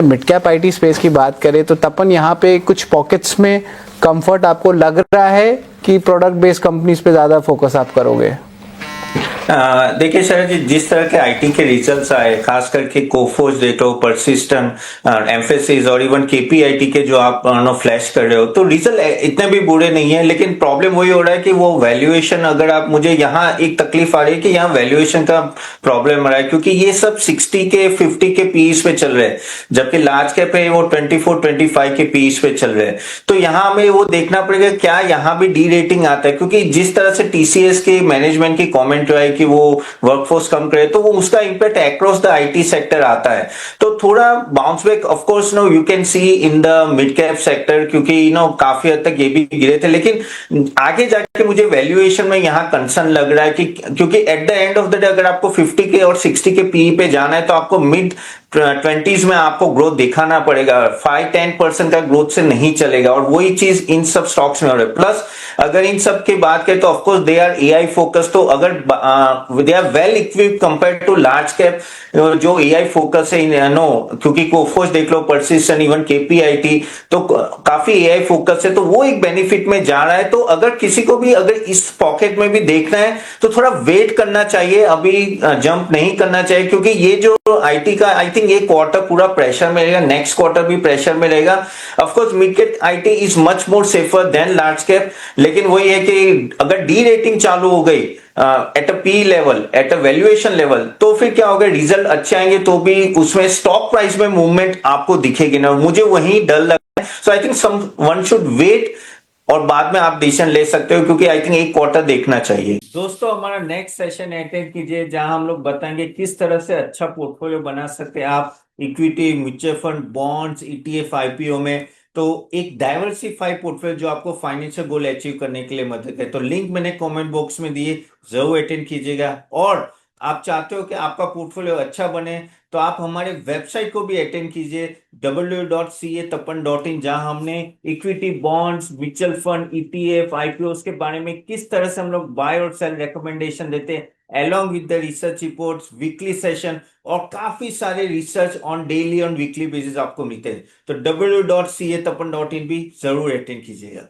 Mid cap IT space की बात करें तो तपन यहाँ पे कुछ पॉकेट्स में कंफर्ट आपको लग रहा है कि प्रोडक्ट बेस्ड कंपनीज पे ज्यादा फोकस आप करोगे? देखिए सर जी, जिस तरह के आईटी के रिजल्ट्स आए, खास करके कोफोर्ज देख लो, परसिस्टेंट, एम्फेसिस और इवन केपीआईटी के जो आप फ्लैश कर रहे हो, तो रिजल्ट इतने भी बुरे नहीं है। लेकिन प्रॉब्लम वही हो रहा है कि वो वैल्यूएशन, अगर आप, मुझे यहाँ एक तकलीफ आ रही है कि यहाँ वैल्यूएशन का प्रॉब्लम आ रहा है, क्योंकि ये सब 60 के 50 के पीस पे चल रहे हैं, जबकि लार्ज कैप है वो 24-25 के पीस पे चल रहे हैं। तो यहाँ हमें वो देखना पड़ेगा क्या यहाँ भी डी रेटिंग आता है, क्योंकि जिस तरह से टीसीएस के मैनेजमेंट की कमेंट रहा है कि वो वर्कफोर्स कम करे, तो वो उसका impact across the IT sector आता है। तो थोड़ा bounce back of course no you can see in the mid cap sector, क्योंकि काफी हद तक ये भी गिरे थे। लेकिन आगे जाके मुझे वैल्यूएशन में यहाँ कंसर्न लग रहा है कि क्योंकि at the end of the day अगर आपको 50 के और 60 के पीई पे जाना है, तो आपको मिड 20s में आपको ग्रोथ दिखाना पड़ेगा। 5-10% का ग्रोथ से नहीं चलेगा, और वही चीज इन सब स्टॉक्स में हो रहा है। प्लस अगर इन सब की बात करें तो of course they are AI focus, तो अगर they are well equipped compare to large cap जो एआई फोकस है, नो, क्योंकि कोफोर्ज देख लो, परसिस्टेंट, इवन केपीआईटी, तो काफी एआई फोकस है, तो वो एक बेनिफिट में जा रहा है। तो अगर किसी को भी अगर इस पॉकेट में भी देखना है तो थोड़ा वेट करना चाहिए, अभी जंप नहीं करना चाहिए, क्योंकि ये जो आईटी का, आई थिंक ये क्वार्टर पूरा प्रेशर में रहेगा, नेक्स्ट क्वार्टर भी प्रेशर में रहेगा। Of course mid cap IT is much more safer than large cap, लेकिन वही है कि अगर डी रेटिंग चालू हो गई at a P level, at a valuation level, तो फिर क्या होगा, रिजल्ट अच्छे आएंगे तो भी उसमें स्टॉक प्राइस में मूवमेंट आपको दिखेगी ना, मुझे वही डर लगा है। So I think someone should wait और बाद में आप डिसीजन ले सकते हो, क्योंकि आई थिंक एक क्वार्टर देखना चाहिए। दोस्तों, हमारा नेक्स्ट सेशन अटेंड कीजिए, जहां हम लोग बताएंगे किस तरह से अच्छा पोर्टफोलियो बना सकते हैं आप equity, mutual fund, bonds, ETF, IPO में। तो एक डाइवर्सिफाइड पोर्टफोलियो जो आपको फाइनेंशियल गोल अचीव करने के लिए मदद है। तो लिंक मैंने कमेंट बॉक्स में दिए, जरूर अटेंड कीजिएगा। और आप चाहते हो कि आपका पोर्टफोलियो अच्छा बने, तो आप हमारे वेबसाइट को भी अटेंड कीजिए, www.catapan.in, जहां हमने equity, bonds, mutual fund, ETF, IPO के बारे में किस तरह से हम लोग बाय और सेल रिकमेंडेशन देते हैं, along with the research reports, weekly session और काफी सारे रिसर्च ऑन डेली और वीकली बेसिस आपको मिलते हैं। तो www.catapan.in भी जरूर अटेंड कीजिएगा।